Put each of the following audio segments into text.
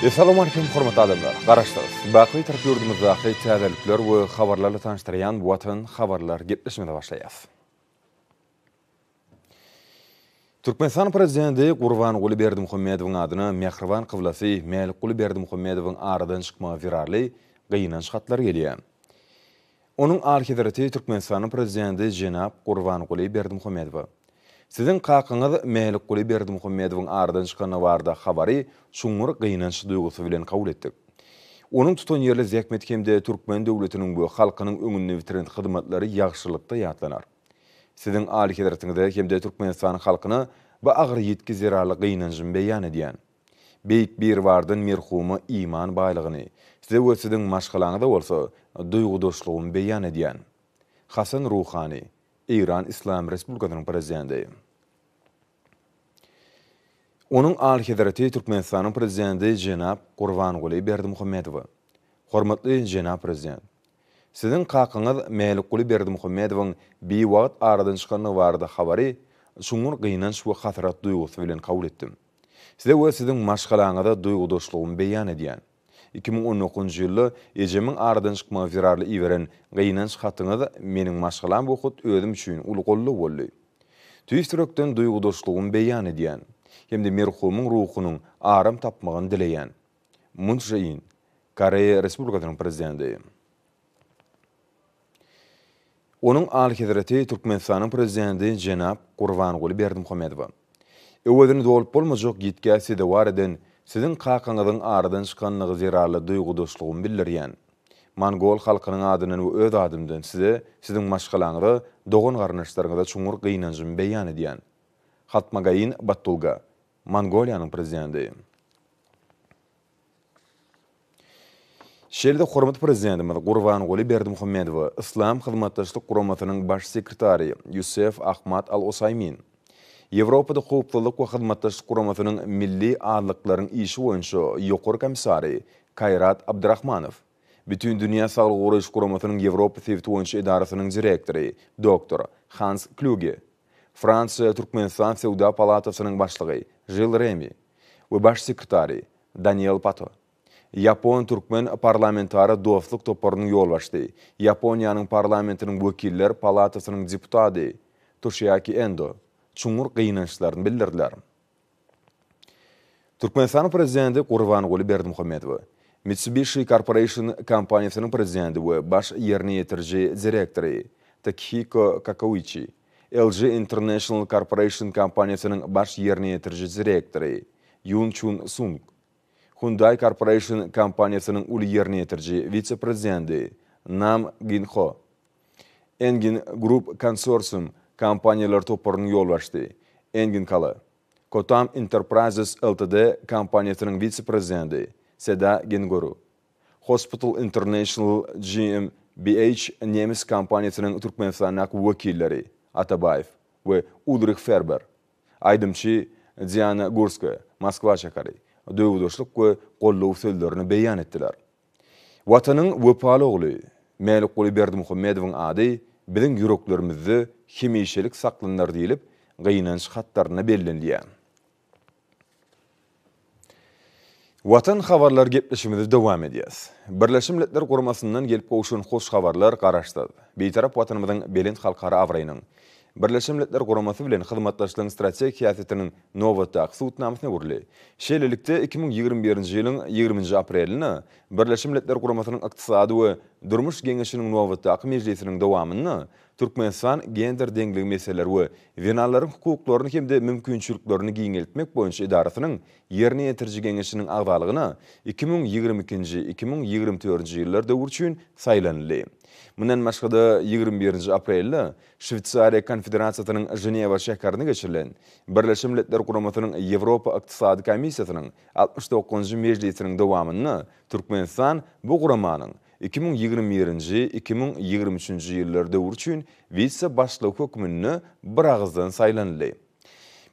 Assalamu alaikum hormatly adamlar. Garaşdyrys. Baqy tarap ýurdumyzdaky täzelikler we habarlarla tanıştyrýan Watan habarlar gepleşmede başlaýar. Türkmenistan prezidenti Gurbanguly Berdimuhammedowyň adyna Mehriban kyblasy Melikguly Berdimuhammedowyň aradan çykmagy virarly gynanç hatlar gelýär. Onuň alhydraty Türkmenistanyň prezidenti Jenap Gurbanguly Berdimuhammedow. Sizin qakyňyz Melikguly Berdimuhammedowyň aradan çykany barda habary şuňur gynanç duýgusy bilen kabul etdik. Onuň tutan ýerli zähmet hemde Türkmen döwletiniň bu halkynyň öňünde bitiren hyzmatlary ýagşylykda ýatlanar. Sizin alhydratyňyzda hemde Türkmenistan halkyna bu agyr ýetkizýärli gynançyny beýan edýän. Beýik bir wardyn merhumy iman baýlygyny, size we sizin maşgalaňyzda bolsa duýgu doşlugyny beýan edýän. Hasan Ruhani, İran İslam Respublikasynyň prezidenti. Onuň alhydraty Türkmenistanyň prezidenti Jenap Gurbanguly Berdimuhammedow. Hormatly Jenap prezident. Sizin qakyňyz Melikguly Berdimuhammedowyň bir wagt aradan çykany barda habary şuňur gynanç we hatyrat duýgusy bilen kabul etdim. Size we sizin maşgalaňyzda duýgu doşlugyny beýan edýän. 2019-njy ýylda ejemiň aradan çykmagy virarly iweren gynanç hatyňyz meniň maşgalam wagt özüm üçin ulgully boldy. Tüýstürekden duýgu doşlugyny beýan edýän. Hemde merhumyň ruhunyň aram tapmagyny dileýän. Moon Jae-in, Koreýa Respublikasynyň prezidenti. Onuň alhydraty Türkmenistanyň prezidenti Jenap Gurbanguly Berdimuhammedow. Öwedini dolup bolmajak ýetkäsi de bar eden sizin qakyňyzyň aradan çykanyny zirarly duýgu doşlugyny bildirýän. Mongol halkynyň adynyň we öz adymdan size sizin maşgalaňyzda dogan garnaşlaryňyzda çuňur gynançyny beýan edýän. Hatmagayin Batulga, Mongoliýanyň prezidenti. Şeýle hormatly prezidentimiz Gurbanguly Berdimuhammedow İslam hyzmatdaşlyk guramatynyň baş sekretary Yusuf Ahmad Al-Usaymin, Ýewropada hukuklyk we hyzmatdaşlyk guramatynyň milli adlyklaryň işi boýunça ýokary komissary Kayrat Abdurrahmanow, Bütün Dünya Saglyk Guraýyş Guramatynyň Ýewropa sebiti boýunça edarasynyň direktory Dr. Hans Kluge, Fransa Türkmenistan Sewda Palatasynyň başlygy Jil Remy we baş sekretary Daniel Pato, Yapon Türkmen parlamentary dostluk toparynyň ýolbaşçysy, Yaponiýanyň parlamentiniň wekiller palatasynyň deputaty Toshiaki Endo çuňur gynançlaryny bildirdiler. Türkmenistan prezidenti Gurbanguly Berdimuhammedow, Mitsubishi Corporation kompaniýasynyň prezidenti we baş ýerine ýetirji direktory Takihiko Kakauichi, LG International Corporation kompaniýasynyň baş ýerine ýetirji direktory Yoon Chun Sung, Hyundai Corporation kompaniýasynyň uly ýerine ýetirji vice-prezidenti Nam Gin-ho, Engin Group Consortium kompaniýalar toparynyň ýolbaşçysy Engin Kala, Kotam Enterprises Ltd kompaniýasynyň vice-prezidenti Seda Gengoru, Hospital International GmbH Nemis kompaniýasynyň Türkmenistanyň wekilleri Atabayev we Ulrich Ferber, aýdymçy Diana Gurskaya, Moskwa şäheri döwürdoşlyk we gollaw sözlerini beýan etdiler. Watanyň wepaly ogly Melikguly Berdimuhammedowyň ady biziň ýüreklerimizde hemişelik saklanlar diýilip gynanç hatlaryna bellenilýär. Watan habarlar gepleşimizde dowam edýäs. Birleşmiş Milletler Guramasyndan gelip goşan hoş habarlar garaşdy. Beýtarap watanymyzyň belent halkara awraýynyň Birleşmiş Milletler Guramasy bilen hyzmatdaşlygyň strategiýasynyň nowatdaky suwtnamasyna gürli. Şeýlelikde 2021-nji ýylyň 20-nji aprelini Birleşmiş Milletler Guramasynyň ykdysady we durmuş geňeşiniň nowatdaky mejlisiniň dowamyny Türkmenistan gender deňligi meseleleri we wenalaryň hukuklaryny hemde mümkinçiliklerini giňeltmek boýunça edarasynyň ýerine ýetirji geňeşiniň agdalygyna 2022-nji 2024-nji ýyllarda üçin saýlanýly. Mundan başga 21 aprelde Şwitsariýa Konfederasiýasynyň Jeneva şäherine geçirilen Birleşmiş Milletler Guramasynyň Ýewropa Ykdysady Komissiýasynyň 69-njy mejlisiniň dowamyny Türkmenistan bu guramanyň 2021-nji 2023-nji ýyllarda üçin vice başlyk hökümini bir agzdan saýlanýly.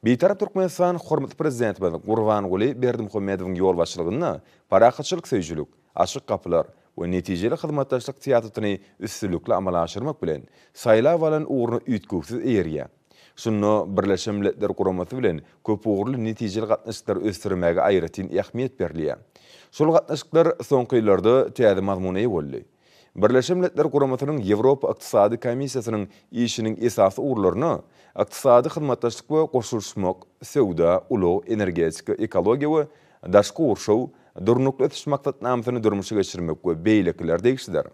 Beýtarap Türkmenistan hormatly prezidenti Gurbanguly Berdimuhammedowyň ýolbaşçylygyny parahatçylyk söýjülük, açyk kapylar we netijeli hyzmatdaşlyk tiýatratyny üstünlükli amala aşyrmak bilen saýlaw alan ugruny üýtgüksiz eýerýär. Şunu Birleşen Milletler Guramasy bilen köp uğurlu netijeli gatnaşyklar ösdürmäge aýratyn ähmiýet berilýär. Şol gatnaşyklar soňky ýyllarda täze mazmuny boldy. Birleşen Milletler Guramasynyň Ýewropa Ykdysady Komissiýasynyň işiniň esasy urlaryny ykdysady hyzmatdaşlyk we goşulşmak, sewda, uly, energetika, ekologiýa we daşky urşaw, durnukly ötüş maksatnamasyny durmuşa geçirmek we beýlekler degişdiler.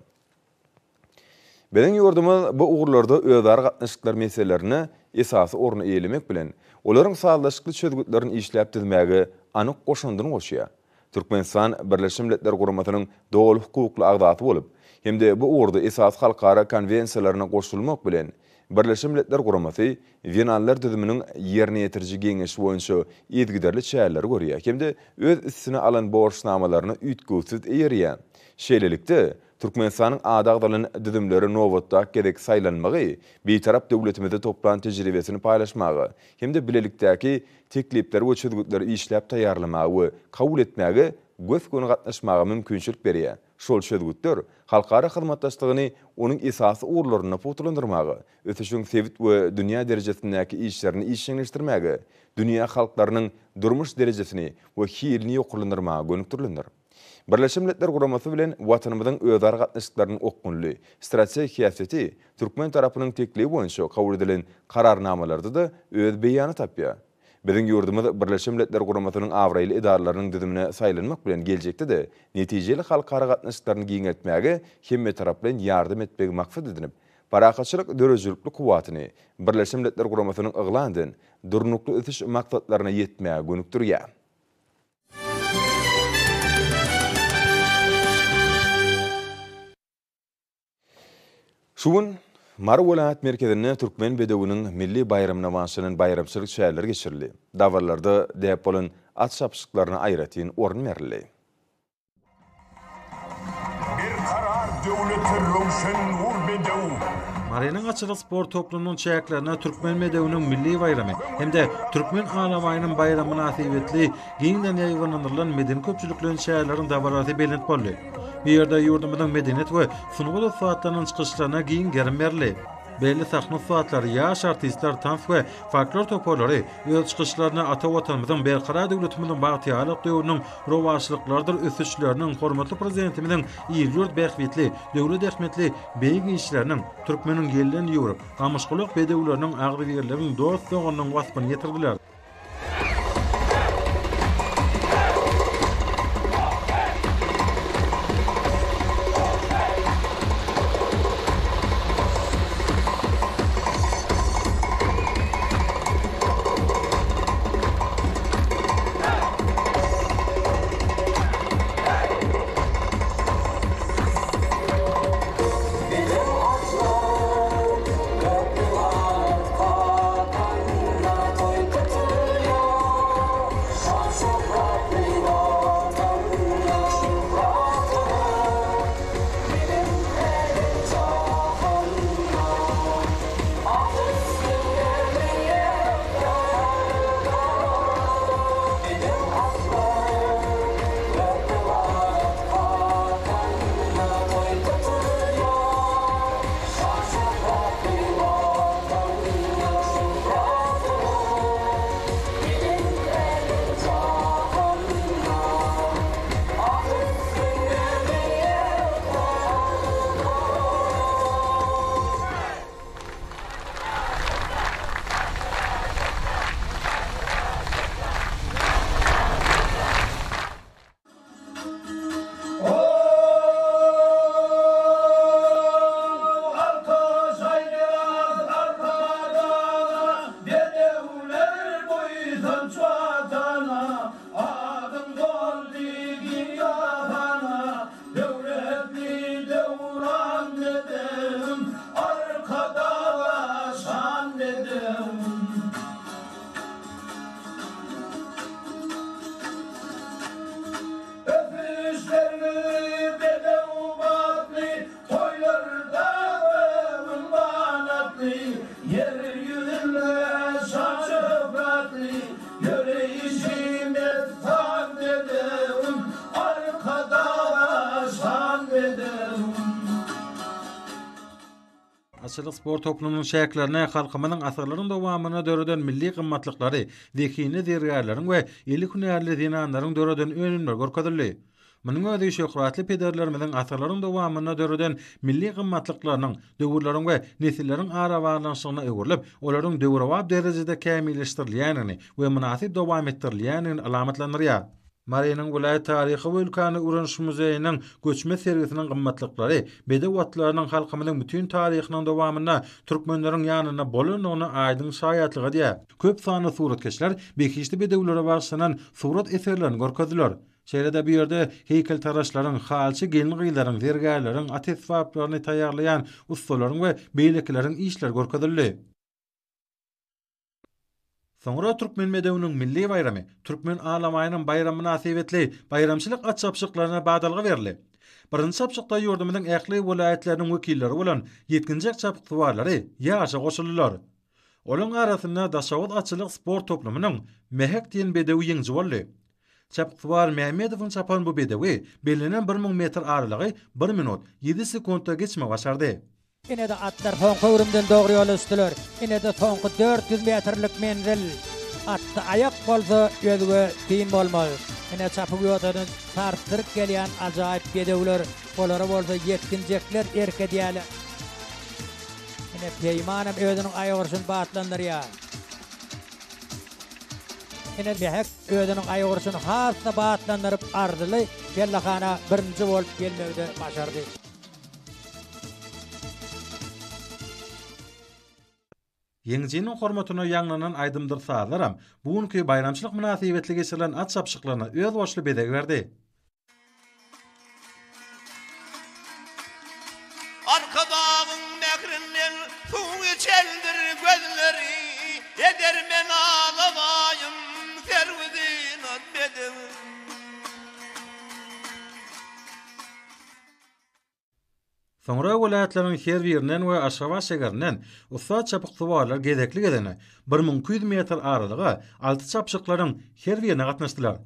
Benim ýurdumyz bu uğurlarda özara gatnaşyklar meselelerini esasy orny eýlemek bilen olaryň sağlaşykly çözgütlerini işläp dizmäge anyk goşundyny goşýar. Türkmenistan Birleşen Milletler Guramasynyň dogly hukukly agdaty bolup, hemde bu uğurda esas halkara konwensiýalaryna goşulmak bilen Birleşen Milletler Guramasy Venallar düzüminiň ýerine ýetiriji geňeşi boýunça ýetgiderli çäýerleri görýär. Hemde öz üstüne alan borçnamalaryny üýtgüsiz eýerýär. Şeýlelikde Türkmenistanyň adagdalan düzümleri nowatda gerek saýlanmagy, beýtarap döwletimizde toplan tejribesini paýlaşmagy, hemde bilelikdäki teklipler we çözgütleri işläp taýýarlamagy we kabul etmäge göz göni gatnaşmagy mümkinçilik berýär. Şol çözgütler halkara hyzmatdaşlygyny onuň esasy urlaryna putulandyrmagy, öteşiň sewit we dünýä derejesindäki işlerini işleňişdirmäge, dünýä halklarynyň durmuş derejesini we hilini ýokurlandyrmagy gönükdirlendir. Birleşen Milletler Guramasy bilen watanymyzyň özara gatnaşyklarynyň okgunly strategiýasy Türkmen tarapynyň teklibi boýunça kabul edilen kararnamalarda da öz beýany tapýar. Biziň ýurdumyz Birleşen Milletler Guramasynyň awraýly idaralarynyň düzümine saýlanmak bilen geljekde de netijeli halkara gatnaşyklaryny giňetmäge hemme tarap bilen ýardym etmegi maksat edinip, parakatçylyk dörejlikli kuwatyny Birleşen Milletler Guramasynyň yglandyň durnukly ötüş maksatlaryna ýetmäge gönükdirýär. Şuun Mara Welayat merkezinde Türkmen bedewiniň milli bayram namazynyň bayramçylyk şäherleri geçirildi. Dawarlarda däp bolan at şapşyklaryna aýratyn orun berildi. Bir karar döwleti Rowşen Urbedew. Maranyň açylyk spor toplumynyň çäklerine Türkmen bedewiniň milli bayramy hemde Türkmen alamaýynyň bayramy nasibetli giňden ýaýganylan medeni köpçülikleriň şäherleriň dawarlary belent boldy. Bir ýerde ýurdumyzyň medeniýet we sunuwly saatlarynyň çykyşlaryna giň gerim berildi. Belli sahna saatlary, ýaş artistler, tans we folklor topolary öz çykyşlaryna ata watanymyzyň berqarar döwletimiziň bagtyýalyk döwrüniň rowaçlyklardyr ösüşleriniň hormatly prezidentimiziň ýylyrt bähwetli, döwlet ähmetli beýik işleriniň Türkmeniň gelden ýurup, gamışgylyk bedewleriniň agry ýerleriniň dost doganynyň waspyny ýetirdiler. Atçylyk sport toplumunun şäherlerine halkymynyň asyrlaryň dowamyna döreden milli gymmatlyklary, zekini dergärleriň we illi hünärli dinanlaryň döreden önümler görkezildi. Munyň özi şöhratly pederlerimiziň asyrlaryň dowamyna döreden milli gymmatlyklarynyň, döwürleriň we nesilleriň ara baglanşygyna öwürlip, olaryň döwürwap derejede kämilleşdirilýänini we münasip dowam etdirilýänini alamatlandyrýar. Mariýanyň vilayet taryhy we ülkany öwrenş muzeýiniň göçme sergisiniň gymmatlyklary, bedew atlarynyň halkymynyň bütün taryhynyň dowamyna türkmenleriň ýanyna bolan ony aýdyň şaýatlygy diýär. Köp sany suratkeşler bekişli bedewlere bagşlanan surat eserlerini görkezdiler. Şeýle-de bir ýerde heýkeltaraşlaryň, halçy gelin gyýlaryň, dergärleriň, atesbaplaryny taýýarlaýan ustalaryň we beýlekleriň işler görkezildi. Soňra türkmen medewiniň milli bayramy, türkmen alamaýynyň bayramy münasibetli bayramçylyk atçapşyklaryna badalga berildi. Birinji çapşykda ýurdumyzyň ähli welaýetleriniň wekilleri bolan 7-nji çapşykdawalary ýaşa goşuldylar. Olaryň arasynda Daşawut atçylyk sport toplumynyň Mehek diýen bedewi ýeňji boldy. Çapykdawar Mehmedowyň çapan bu bedewi belinen 1000 metr aralygy 1 minut 7 sekundda geçme başardy. Ine de atlar soňky öwrümden dogry ýol üstüler. Ine de soňky 400 metrlik menzil. Atda ayak bolsa ýözüge tiýin bolmaz. Ine çapyk ýotadan tartyryp gelýän ajaýyp bedewler, olara bolsa yetkinjekler erke diýäler. Ine peýmanam özüniň aýagyryşyny batlandyrýar. Ine Mehek özüniň aýagyryşyny hasda batlandyryp ardyly, Bellahana birinji bolup gelmegde başardy. Ýeňjiniň hormatyna ýanglanan aýdymdyrsaýlaram, bugünkü bayramçylyk münasibetli geçirilen at çapşyklaryna öz boşly bedeg berdi. Arka dağın mehrinden suyu içeldir gözleri, eder men ağlamayım servizin atmedim. Soňra welaýatleriň her birinden we aşgawa şäherden ussat çapykdywalar gezekli gedene 1200 metr aralyga 6 çapşyklaryň her birine gatnaşdylar.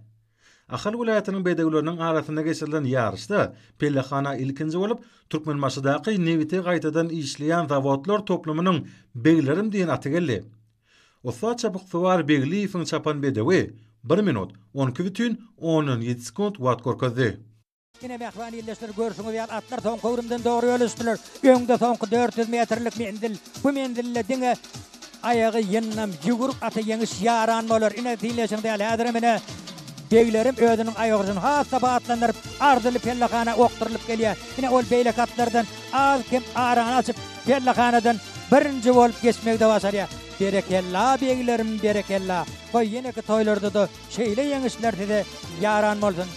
Ahal welaýatynyň bedewleriniň arasynda geçirilen ýarışda Pellahana ilkinji bolup Türkmenmaşydaky Nevite gaýtadan işleýän zawodlar toplumynyň Beglerim diýen aty geldi. Ussat çapykdywar Begliýewiň çapan bedewi 1 minut 12,17 sekund wagt görkezdi. Yine mehvan ýerleşdir görüşüňiz ýa atlar soňky öwrümden dogry ýol üstüler. Öňde soňky 400 metrlik mendil. Bu mendille diňe aýagy ýennam ýugurup ata ýeňiş ýaran bolar. Ine diýleşinde häzir mene Beglerim özüniň aýagyny hasda batlandyryp ardyly Pellahana okturylyp gelýär. Ine ol beýlek atlardan az kim arany açyp Pellahanadan birinji bolup geçmegde başarýar. Berekella Beglerim berekella. Goý ýeneki toýlarda da şeýle ýeňişlerde de ýaran bolsun.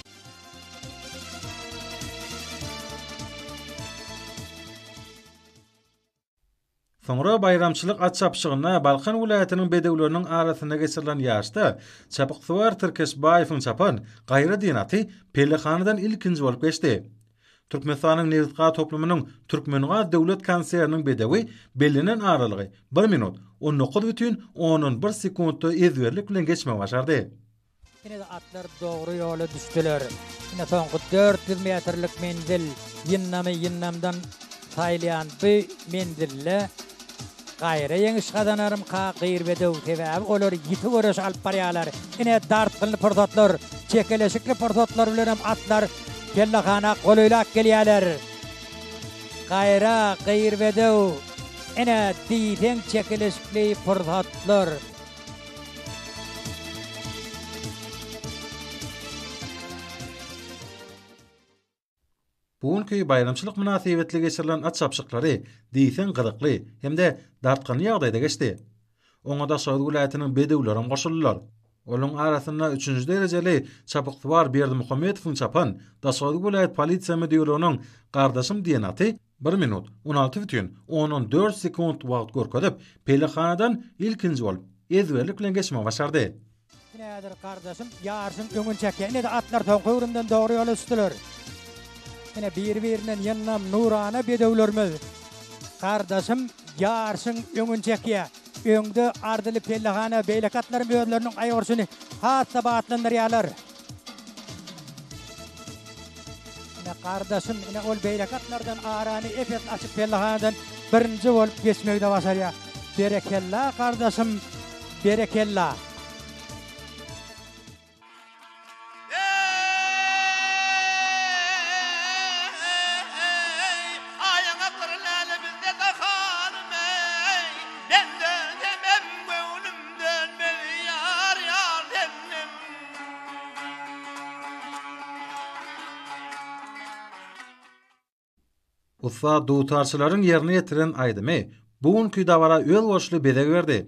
Soňra bayramçylyk at çapşygyna Balkan welaýatynyň bedewleriniň arasynda geçirilen ýaşda Çapykdywar Türkeşbaýewiň çapan gaýra diýnaty Pellahanadan ilkinji bolup geçdi. Türkmenistanyň Nevitga toplumynyň Türkmenga döwlet konseriniň bedewi belinen aralygy 1 minut 19,11 sekundda ezberlik bilen geçme başardy. Ine de atlar dogry ýola düşdiler. Ine soňky 400 metrlik mendil ýennamdan taýlýan bu mendille gaýra ýeňiş gadanarym gaýr bedew sebäbi olar ýiti görüş alyp barýarlar. Ine dartgyly pursatlar, çekeleşikli pursatlar bilen atlar Pellahana goýlak gelýärler. Gaýr bedew ine diýden çekeleşikli pursatlar. Bugünkü bayramçylyk münasibetli geçirilen at çapşyklary diýsen gyrykly hemde dartgany ýagdaýda geçdi. Oňa da Şawut welaýatynyň bedewleri goşuldylar. Olaryň arasynda 3-nji derejeli çapykdywar Berdimuhammedowyň çapan Daşawut welaýat polisiýa müdürlüğiniň gardaşym diýen aty 1 minut 16,14 sekund wagt görkezip Pellahanadan ilkinji bolup ezberlik bilen geçme başardy. Nädir gardaşym ýarsyn öňün çekýän de atlar soňky öwrümden dogry ýol üstüler. Ine bir-birinden ýennam nurana bedewlerimiz. Gardaşym ýarsyn öňün çekýär. Öňde ardyly Pellahana beýlekatlaryň özleriniň aýagyryşyny hasda batlandyrýarlar. Ine gardaşym ine ol beýlekatlardan arany efes açyp Pellahanadan birinci bolup geçmekde başarıya. Berekella kardeşim, berekella. Ussa dutarçylaryň ýerine ýetiren aýdymy bugünkü dawara öl goşly bedeg berdi.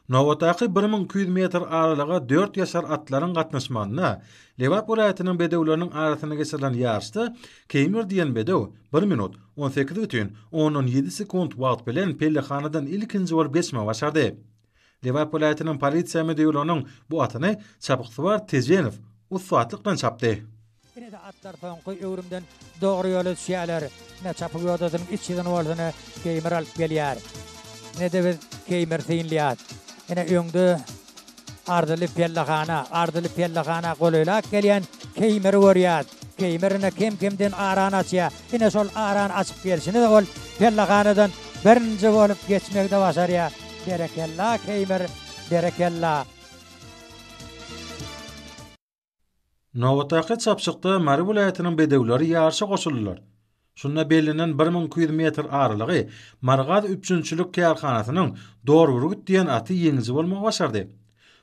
Nowatdaky 1200 metr aralyga 4 ýaşar atlaryň gatnaşmagyna Lewap welaýatynyň bedewleriniň arasyna geçirilen ýarşda Keymer diýen bedew 1 minut 18,17 sekund wagt bilen pellehanadan ilkinji bolup geçme başardy. Lewap welaýatynyň polisiýa bedewleriniň bu atyny Çapyksybar Tejenow ussatlyklykdan çapdy. Yine de atlar soňky öwrümden dogry ýola düşýärler. Ne çapyk ýodadyň içinden boldyny Keymer alyp gelýär. Ne de biz Keymer synlýar. Yine öňde ardyly pellehana golyla gelýän Keymer görýär. Keymerine kim-kimden aran açýar. Yine şol aran açyp gelişini de ol pellehanadan birinji bolup geçmekde başarýar. Berekella Keymer, berekella. Nowatdaky çapşykda Mary welaýatynyň bedewleri ýarşa goşuldylar. Şunda belinen 1200 metr aralygy Margaz üçünçülük kärhanasynyň Dorburgut diýen aty ýeňiji bolmagy başardy.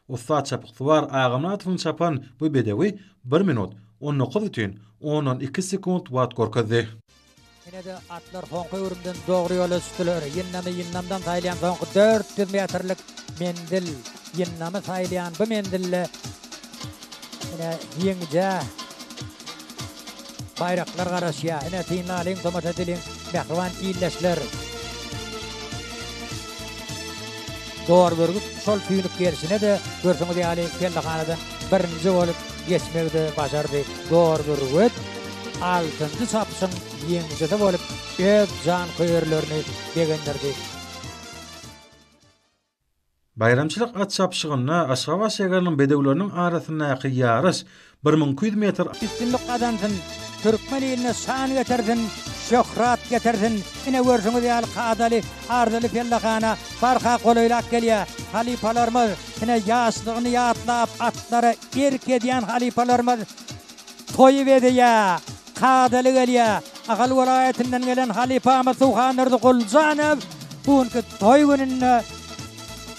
Usta Çapyksybar Agamatyň çapan bu bedewi 1 minut 19,12 sekund wagt gorkady. Yine de atlar soňky öwrümden dogry ýola düşdiler. Ýennamdan taýlan soňky 400 metrlik mendil. Ýennamy taýlan bu mendille yine ýeňje bayraklar garaşýar. Yine tinlalyň tomata dilin mehriban ýyleşler. Dorburgut şol tüýnük gerçine de görseňiz ýaly pellehanadan birinji bolup geçmekde başardy. Dorburgut 6-njy çapşyň ýeňjide bolup öz jan köýerlerini degendirdi. Bayramçylyk at çapşygyna Aşgabat şäheriniň bedewleriniň arasyndaky ýarış 1200 metr üstünlük kazandın. Türkmen eline şan getirdin, şöhrat getirdin. Yine görüşünüz ýaly qadaly, ardaly pellehana, barka golyla gelýär. Halipalarymyz yine ýaşlygyny ýatlap atlary erk edýän halipalarymyz toýup edýär. Qadaly gelýär. Agal welaýatynyň gelen halipamy Suhan Nurgulzanow bugünkü toý gününe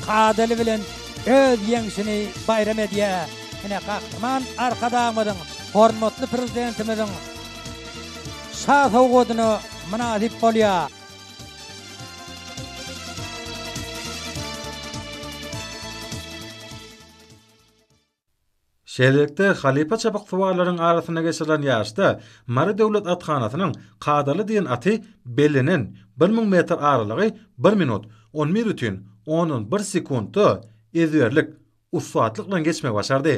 qadaly bilen öz ýeňişini bayram edýär. Yine kahraman arkadamydyň, hormatly prezidentimiziň şah sowgadyny münasip bolýar. Şeýlelikde Halipa Çapyksybarlaryň arasyna geçirilen ýarşda Mary döwlet athanasynyň Qadaly diýen aty belinen 1000 metr aralygy 1 minut 11,11 sekundy ezberlik ussatlyk geçmek başardy.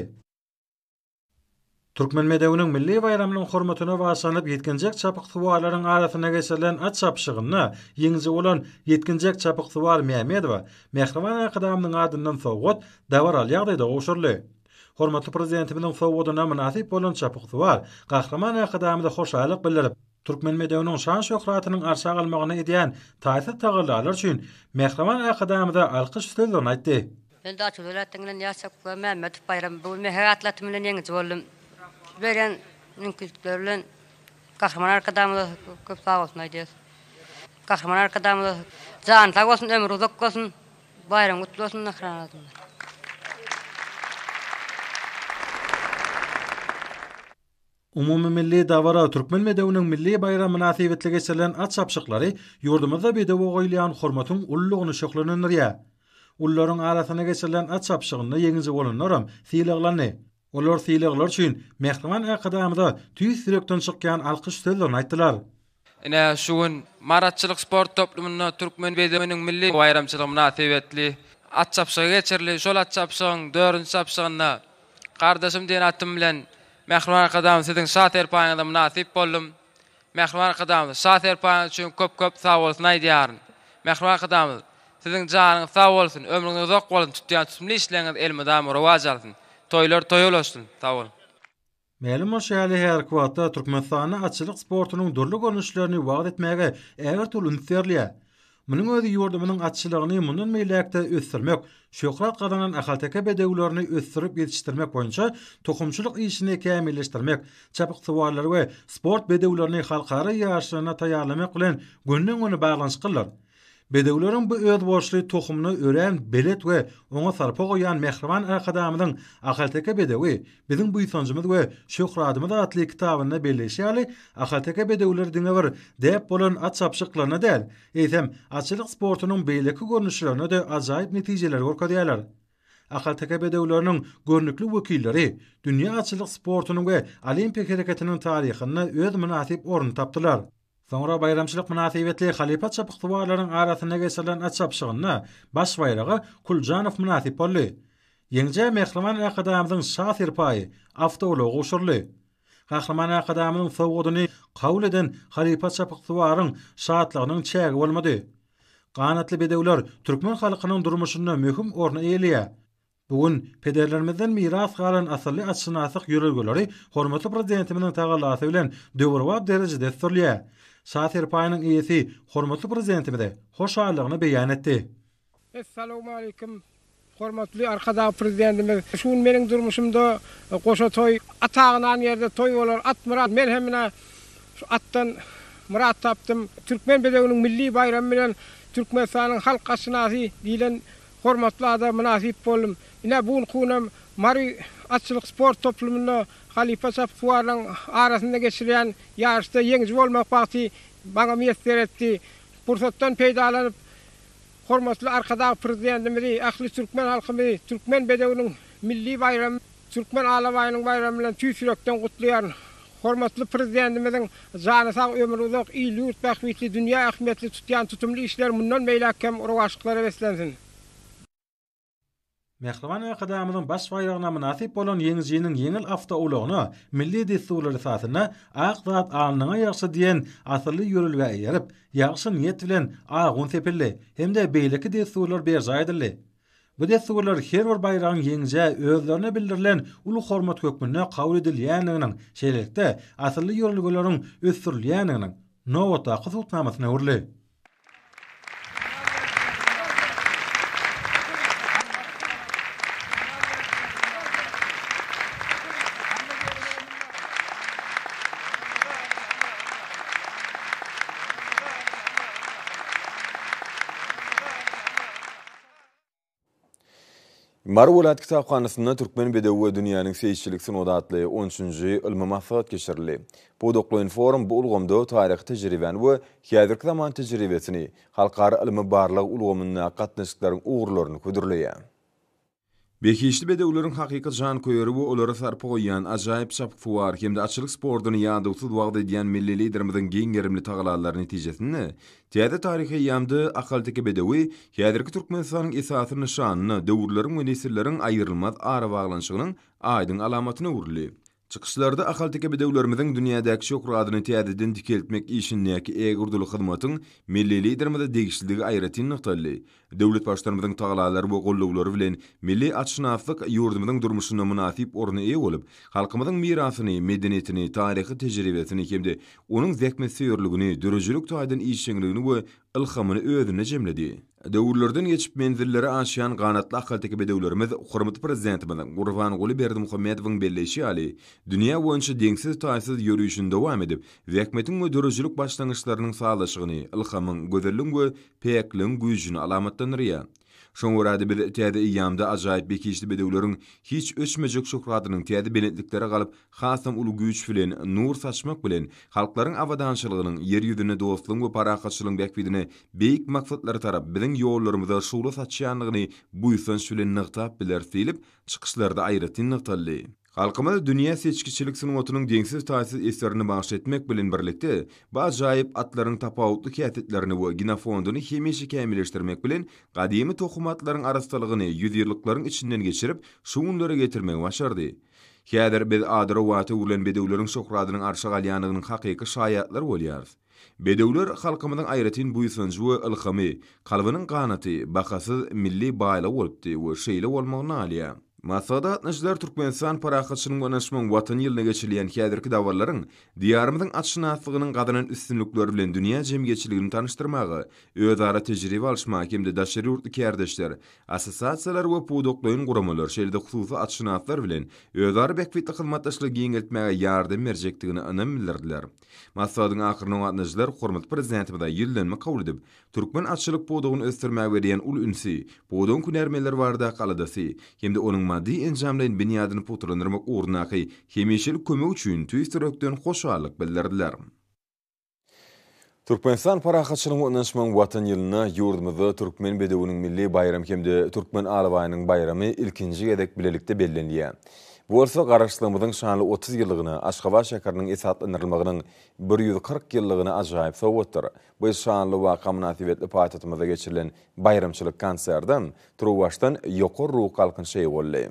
Türkmen medewiniň milli bayramynyň hormatyna başlanyp ýetkinjek Çapyksybarlaryň arasyna geçirilen at çapşygyna ýeňji bolan ýetkinjek Çapyksybar Mämedowa Mehriban Akadamynyň adyndan sowgat dawar alýagdaýda goşurly. Hormatly prezidentimiň sowgadyna münasip bolan Çapyksybar Gahraman Akadamyda hoşalyk bildirip Türkmen medewiniň şan şöhratynyň arşa galmagyna edýän taýsir tagylarlar üçin Mehriban Akadamyda alkyş sözlerini aýtdy. Ben de açık öğretmenimden yaşap Mehmet Bayram bu meharatlatımla yenici oldum. Veren mümkünlüklerle kahraman arkadamda köp sağ olsun aydiyiz. Kahraman arkadamda can sağ olsun, ömür uzak olsun, bayram kutlu olsun akranatımda. Umumy milli dawara Türkmen medewiniň milli bayram münasibetli geçirilen at çapşyklary ýurdumyzda bedew goýulýan hormatyň ullugyny şöhlendirýär. Ullaryň arasyna geçirilen at çapşygyna ýeňiji bolanlaram siýlaglarny. Olar siýlaglar üçin Mehriban Akadamyda tüýs sürekden çykýan alkyş sözlerini aýtdylar. Ine şu gün maratçylyk sport toplumyna Türkmen bedewiniň milli bayramçylyk münasibetli at çapşygy geçirildi. Şol at çapşygyň 4-nji çapşygyna gardaşym diýen atym bilen Mehriban Akadamy siziň şaher paýyňyza münasip boldum. Mehriban Akadamy şaher paýyň üçin köp sag bolsun aýdýaryn. Mehriban Akadamy siziň janyňyz sag bolsun, ömrüňiz uzak bolsun, tutýan tutmly işleriňiz elme damy rowaj alsyn. Toylar toýulaşsyn. Sag bolun. Ma'lum şäherli her kwatda Türkmenistanyň atçylyk sportunyň durly görnüşlerini wagt etmäge äger tol ünserliýär. Munyň özi ýurdumynyň atçylygyny mundan meýlekde ösdürmek, şöhrat gazanan ahalteke bedewlerini ösdürip ýetişdirmek boýunça tohumçylyk işini kämilleşdirmek, çapyk suwallary we sport bedewlerini halkara ýaşyna taýýarlamak bilen günden-güne baglanş kıllar. Bedewleriň bu öz borçly tohumyny ören belet we oňa sarpa goýan mehriban akadamynyň ahalteke bedewi biziň bu ýysanjymyz we şöhratymyz atly kitabyna belleşýärli ahalteke bedewler diňe bir dep bolan atçapşyklaryna däl, eýsem atçylyk sportunyň beýleki görnüşlerine de ajaýyp netijeler görkezýärler. Ahalteke bedewleriniň görnükli wekilleri dünýä atçylyk sportunyň we olimpik hereketiniň taryhyna öz münasip orun tapdylar. Sonra bayramçylyk münasibetli halipa çapyk suwalaryň arasyna geçirilen atçapşygyna baş bayragy Kuljanow münasip boldy. Ýeňje mehriban akadamynyň şahsyr paýy awtology uşurly. Kahraman akadamynyň sowgadyny kabul eden halipa çapyk suwalaryň şatlygynyň çägi bolmady. Ganatly bedewler türkmen halkynyň durmuşyna möhüm orna eýelýär. Bugün pederlerimizden miras galan asly atşynasyk ýörelgeleri hormatly prezidentimizin tagalasy bilen döwrwap derejede sürlýär. Şahsyr paýynyň eýesi hormatly prezidentimize hoşallygyny beýan etdi. Assalamu alaykum. Hormatly arkadaş prezidentimiz, şu meniň durmuşymda goşa toy atagynan ýerde toy bolar, at murat men hemine şu attan murat tapdym. Türkmen bedewiniň milli bayramy bilen Türkmenistanyň halk aşynasy diýilen hormatly adam münasip boldum. Ine bugün kunam mari atçylyk sport toplumyna halipa çapyklaryň arasynda geçirilen ýarşda ýeňji bolmak bagty baňa meýesler etdi. Pursatdan peýdalanyp hormatly arkadaş prezidentimizi, ahli türkmen halkymy, türkmen bedewiniň milli bayramy, türkmen alabaýynyň bayramy bilen tüýsürekden gutlaýar. Hormatly prezidentimiziň jany sag ömür uzak, iýlik bahwitli dünýä ähmiýetli tutýan tutumly işler mundan meýlekem urwaşyklara beslensin. Mehriban akadamynyň baş bayragyna münasip bolan ýeňjiniň ýeňil awtologyny milli desturlar esasyna ak zat alnyňa ýaşy diýen asly ýörelge ýerip, ýaşy niýet bilen agun sepilli hemde beýleki desturlar berjaýdyrly. Bu desturlar her bir bayragyň ýeňje özlerine bildirilen uly hormat hökmüne kabul edilýänliginiň, şeýlelikde asly ýörelgeleriň ösdürilýänliginiň nowata gysutnamasyna urly. Marwulat kitapxanasynda türkmen bedewi dünýäniň seýişçilik synoda atly 13-nji ilmi maslahat geçirildi. Bu doklan forum bu ulgamda taryh tejribäni we häzirki zaman tejribesini, halkara ilmi barlyk ulgamyna gatnaşyklaryň uğurlaryny ködürleýär. Bekişli bedewleriň hakykat jan köýeri we olara sarpa goýan ajaýyp çapyk fuwar hemde atçylyk sportuny ýadygsy wagt edýän milli liderimizin giňerimli tagalarlaryny netijesinde täze taryhy ýamdy ahalteke bedewi häzirki Türkmenistanyň esasyny şanyny döwürleriň we nesilleriň aýrylmaz ara baglanşygynyň aýdyn alamatyny urly. Çykyşlarda ahalteke bedewlerimizin dünýädäki şöhratyny täzeden dikeltmek işindäki egurduly hyzmatyň milli liderimize degişligi aýratyn nyktaly. Döwlet başlarymyzyň tagalary we gollawlary bilen milli atşynaslyk ýurdumyzyň durmuşyna münasip orny eýe bolup, halkymyzyň mirasyny, medeniýetini, taryhy tejribesini hemde onuň zäkmetseýörligini, dörejlik taýdan işçiligini we ilhamyny özüne jemledi. Döwürlerden geçip menzilleri aşýan ganatly ahalteke bedewlerimiz hormatly prezidentimiň Gurbanuly Berdimuhammedowyň belleşi ýaly dünýä boýunça deňsiz taýsyz ýörüşinde dowam edip, zäkmetiň we dörejlik başlangyçlarynyň saglaşygyny, ilhamyň, gözelliň we peýekliň güýjüni alamatlanyrýar. Şoň göräde biz täze ýamda ajaýyp bekişli bedewleriň hiç öçmejek şöhratynyň täze belentliklere galyp, hasam uly güýç bilen, nur saçmak bilen halklaryň awadançylygynyň ýer ýüzüne dostlyk we parakatçylygyň bekbidine beýik maksatlary tarap biziň ýollarymyza şuwla saçýanlygyny bu ýysanç bilen nykdap biler silip, çykyşlarda aýratyn nyktaly. Halkymyz dünýä seçkiçilik synowatynyň deňsiz taýsyz eserini bagş etmek bilen birlikde bajaýyp atlaryň tapawutly häsiýetlerini we genofonduny hemişe kämilleşdirmek bilen gadymy tohumatlaryň arastylygyny ýüzýyllyklaryň içinden geçirip şuňlara getirmek başardy. Häzir biz adra waty ulan bedewleriň şöhratynyň arşa galýanynyň hakyky şaýatlary bolýar. Bedewler halkymyzyň aýratyn bu ýysanç we ilhamy, kalbynyň ganaty, bakasyz milli baýla bolupdy we şeýle bolmagyny alýar. Masada atnaşlar Türkmenistan paraxatçının önaşman watan ýylyna geçirilen häzirki dawarlaryň diýarymyzyň atşynasylygynyň gadynyň üstünlikleri bilen dünýä jemgyýetçiligini tanıştyrmagy, özara tejribe alşmagy hemde daşary ýurtly kärdäşler, assosiasiýalar we puwduklyň guramalar şeýle hususy atşynaslar bilen özara bekbetli hyzmatdaşlygy giňeltmäge ýardam berjekdigini anam bildirdiler. Masadadyň ahyryny atnaşlar hormat prezidentimizden ýyllanma kabul edip, Türkmen atçylyk puwdugyny ösdürmäge berýän ul ünsi, puwdugyň künermeler barada galadasy, hemde onuň maddi enjamlaryň binýadyny puturlandyrmak uğrundaky hemişelik kömek üçin tüýstirökden hoşallyk bildirdiler. Türkmenistan paraxatçylygyny önaşman watan ýylyna ýurdumyzda Türkmen bedewiniň milli bayramy hemde Türkmen alawaýynyň bayramy ilkinji gedek bilelikde bellenýär. Bu bolsa garaşdyrmamyzyň şanly 30 ýyllygyny Aşgabat şäheriniň esaslandyrylmagynyň 140 ýyllygyny ajaýyp sowatdyr. Bu şanly waka münasibetli paýtatymyzda geçirilen bayramçylyk konserden Truwaşdan ýokary ruh kalkynşy boldy.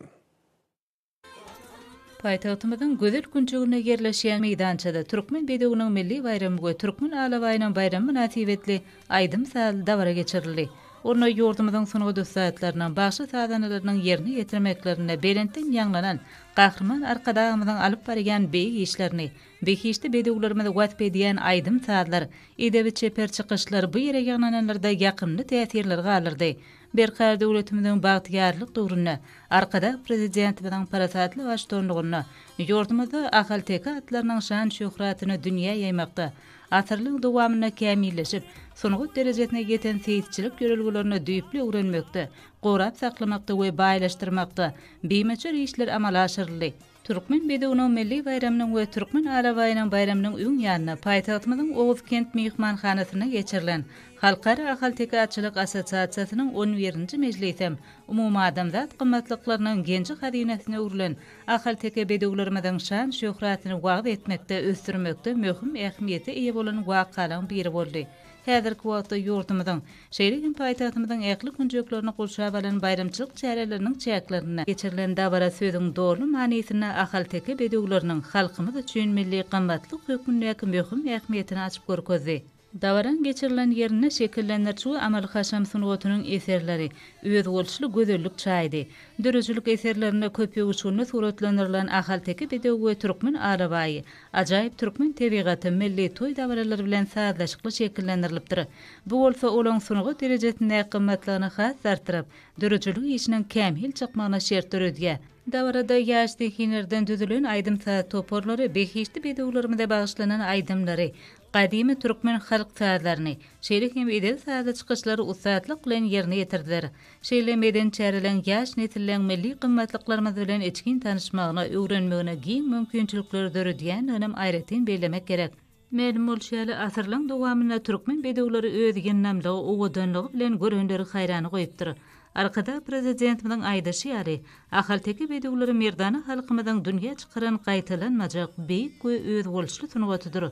Paýtagtymyzyň gözel günçegine yerleşýän meýdançada Türkmen bedewiniň milli bayramy we Türkmen alawaýynyň bayramy münasibetli aýdym sal dawara geçirildi. Onu ýurdumyzyň soňky dostlarynyň başy sadanylarynyň ýerine ýetirmeklerine belentden ýanglanan gahrman arkadagymyzyň alyp barýan beýik işlerini, beýikişde bedewlerimizi wat edýän aýdym sadlar, edebi çeper çykyşlar bu ýere ýanglananlarda ýakynly täsirler galyrdy. Berkar döwletimiziň bagtyarlyk döwrüne, arkada prezidentimizin parasatly başçylygyna, ýurdumyzda ahal teka atlarynyň şan şöhratyny dünýä ýaýmakda, asyrlyň dowamyna kämilleşip, soňky derejetine geten seyitçilik görelgilerini düýpli öwrenmekde, gorap saklamakda we baýlaşdyrmakda beýmeçe işler amala aşyryldy. Türkmen bedewiniň milli bayramynyň we Türkmen alawaýynyň bayramynyň öň ýanyna paýtagtymyzyň Oğuz kent mehmanhanasyna geçirilen Halkara Ahal Tekatçylyk Assosiasiýasynyň 11-nji mejlisem umumy adamzat gymmatlyklarynyň genji hazynesine öwrilen ahal teke bedewlerimiziň şan şöhratyny wagt etmekde, ösdürmekde möhüm ähmiýete eýe bolan wakalaryň biri boldy. Häzirki wagtda ýurdumyzyň, şeýlerin paýtagtymyzyň ähli günjeklerini gulşap alan bayramçylyk çäreleriniň çäklerine geçirilen dawara sözüň dogry manysyna ahal teke bedewleriniň halkymyz üçin milli gymmatlyk hökmündäki möhüm ähmiýetini açyp görkezdi. Dawaran geçirilen ýerine şekillendirçi amal haşam sunugatynyň eserleri öz bolşly gözellik çaýdy. Dörejlik eserlerine köpüg uçuny suratlandyrılan ahal teke bedew we Türkmen alawaýy, ajaýyp Türkmen tebigaty milli toý dawaralary bilen sazlaşykly şekillendirilipdir. Bu bolsa olaň sunugy derejesinde gymmatlygyny has artyryp, dörejlik işiniň kämil çykmagyna şert öredýär. Dawarada ýaşdy hinerden düzülen aýdym saat toporlary, beýikişde bedewlerimize bagyşlanan aýdymlary, Qadim Türkmen halk saatlaryny, şeýle hem edel saat çykyşlary usatlyk bilen ýerine ýetirdiler. Şeýle meden çärilen ýaş nesilläň milli gymmatlyklarymy bilen içkin tanışmagyna, öwrenmegine giň mümkinçilikleri döredýän önem aýratyn bellemek gerek. Mälum bolşaly asyrlaryň dowamyna Türkmen bedewleri öz ýennamlygy, owadanlygy bilen görenleri haýrany goýupdyr. Arkada prezidentimizin aýdaşy ahal teke bedewleri merdany halkymyzyň dünýä çykaran gaýtalanmajak beýik we öz bolşly sunugatydyr.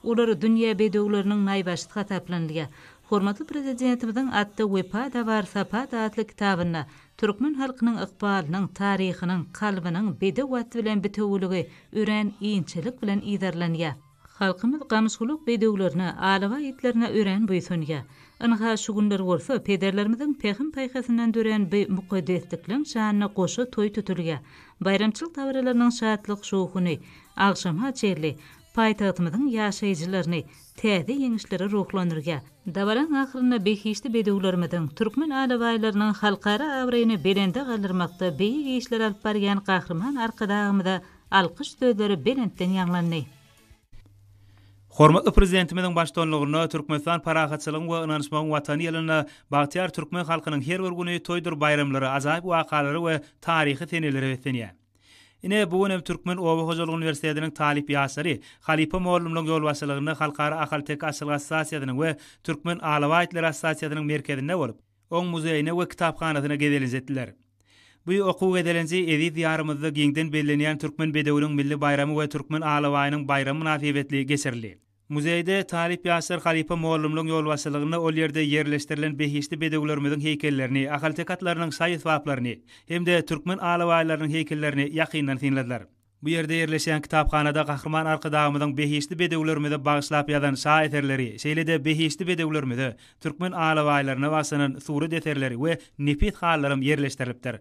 Olar dünýä bedewleriniň naýbaşy hataplanýar. Hormatly prezidentimizin atdy Wepa dawar sapat adly kitabyna Türkmen halkynyň ykbalynyň, taryhynyň, kalbynyň bedew wat bilen bitewligi ören iňçilik bilen iýdarlanýar. Halkymyz gamşgulyk bedewlerine, alawa ýetlerine ören buýsunýar. Ynha şu günler bolsa pederlerimiziň pehim paýhasyndan dören bir mukaddeslikliň şanyna goşa toý tutulýar. Bayramçylyk dawralarynyň şatlyk şohuny agşama çerli paýtagtymyzyň ýaşaýjylaryny täze ýeňişleri ruhlandyrýar. Dawaran ahyryna beýikişde bedewlerimiziň Türkmen alawaýlarynyň halkara awraýyny belende galyrmakda beýik işler alyp barýan gahrman arkadagymyza alkyş sözleri belentden ýanglandy. Hormatly prezidentimiziň başçylygyna Türkmenistan paraxatçylygyň we ynanışmagyň watany ýylyna bagtyar Türkmen halkynyň her bir güni toýdur bayramlary, ajaýyp wakalary we taryhy seneleri ötsenýär. Ine bu günem Türkmen Owa Hojalyk Universitetiniň talip ýaşary Halipa Mollumlyň ýolbaşçylygyny Halkara Ahal Tekatçylyk Assosiasiýasynyň we Türkmen Alawaýytlar Assosiasiýasynyň merkezinde bolup, oň muzeýine we kitapxanasyna gedelenjetdiler. Bu okuw gedelenji edip ýarymyzda giňden bellenýän Türkmen bedewiniň milli bayramy we Türkmen alawaýynyň bayramy münasibetli geçirildi. Muzeýde talip ýaşar Halipa Mollumlyň ýolbaşçylygyna ol ýerde ýerleşdirilen beýikişde bedewlerimiziň heýkellerini, ahal tekatlarynyň saýytwaplaryny hemde Türkmen alawaýlarynyň heýkellerini ýakyndan tinlediler. Bu ýerde ýerleşen kitapxanada gahrman arkadagymyzyň beýikişde bedewlerimize bagyşlap ýazan şa eserleri, şeýle-de beýikişde bedewlerimize Türkmen alawaýlaryna basanan suret eserleri we nepit hallary ýerleşdirilipdir.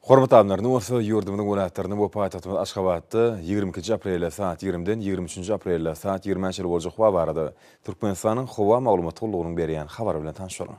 Hormat adamlarını olsa yurdumuzun welaýatlaryny bu paýtagtymyz Aşgabatda 22 aprel saat 20-den 23 aprel saat 20-nji boljak hawa barada Türkmenistanyň hawa maglumat gullugynyň berýän habary bilen tanışalyň.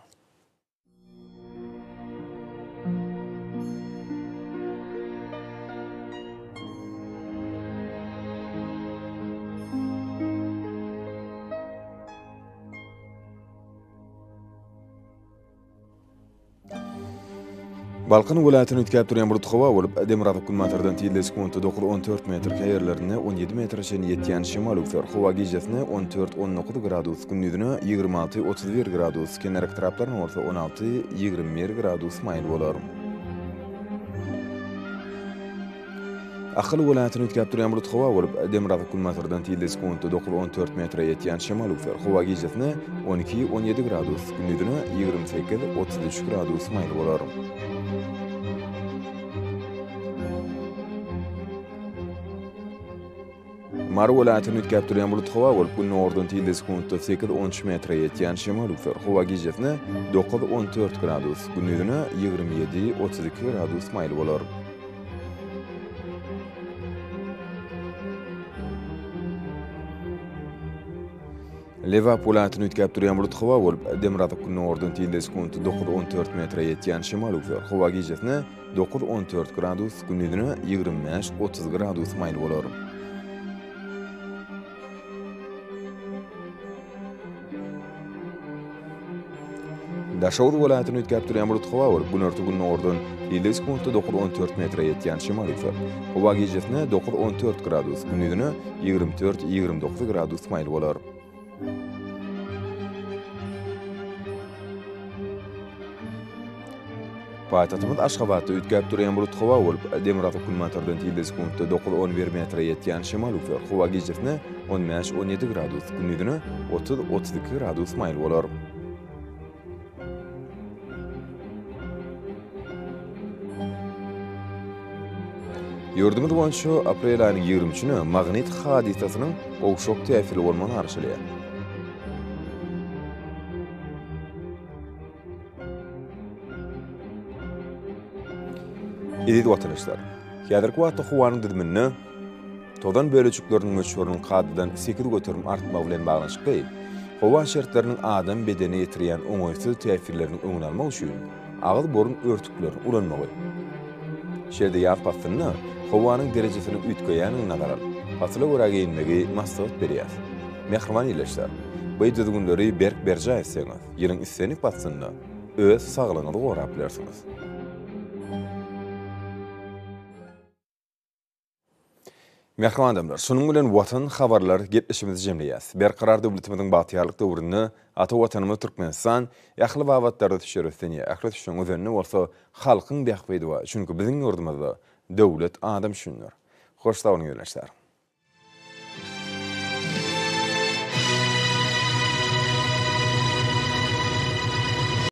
Balkan welaýatyny ütkäp durýan bulut hawa bolup, Demirada kulmatardan tille sekundy 9-14 metr käýerlerine 17 metrçe ýetýän şemal üfer hawa gijesine 14-19 gradus, gündüzüne 26-31 gradus, kenerak taraplaryň orta 16-21 gradus maýl bolar. Akyl welaýatyny ütkäp durýan bulut hawa bolup, Demirada kulmatardan tille sekundy 9-14 metr ýetýän şemal üfer hawa gijesine 12-17 gradus, gündüzüne 28-33 gradus maýl bolar. Mar welaýatyny ütkäp durýan bulut hawa bolup, günüň ordan tille sekundy 8-13 metr ýetýän şemal üfer hawa gijesine 9-14 gradus, gündüzüne 27-32 gradus maýl bolar. Leva welaýatyny ütkäp durýan bulut hawa bolup, Demirada günüň ordan tille sekundy 9-14 metr ýetýän şemal üfer hawa gijesine 9-14 gradus, gündüzüne 25-30 gradus maýl bolar. Daşawur welaýatyny ütkäp durýan bulut hawa bolup, günün ordan tille sekundy 9-14 metr ýetýän şemal üfer hawa gijesine 9-14 gradus, gündüzüne 24-29 gradus maýl bolar. Paýtagtymyz Aşgabatda ütkäp durýan bulut hawa bolup, Demirada kulmatardan tille sekundy 9-11 metr ýetýän şemal üfer hawa gijesine 15-17 gradus, gündüzüne 30-32 gradus maýl bolar. Yurdumuz boýunça aprel aýynyň 23-nä magnit hadisasynyň owşok täsiri bolmagy arşylýar. Edit watandaşlar, häzirki wagtda howanyň didimini todan bölejikleriniň möçüriň gadydan 8 göterim artmagy bilen baglanşyk. Howa şertleriniň adam bedeni ýetirýän oňaýsyz täsirlerini öňüne almak üçin agyl borun örtükleri ulanmagy. Şerde ýapasyny howanyň derejesini ütgeýän nazar asyla görä geýinmegi maksat berýär. Mehriban ýyleşler. Bu ýetdigünleri berk berje etseňiz, ýeriň islenip batsyna öz saglygyňyzy gorap bilersiňiz. Mehriban adamlar, şunun bilen watan habarlar gepleşimizi jemleýäs. Berqarar döwletimiziň batyarlyk döwrüni ata watanymyz Türkmenistan ýakly wagtlarda düşürýär. Ähli düşüň özüne bolsa halkyň bähbedi we çünki biziň ýurdumyzda döwlet adam düşünýär. Hoş taýyň ýöneşler.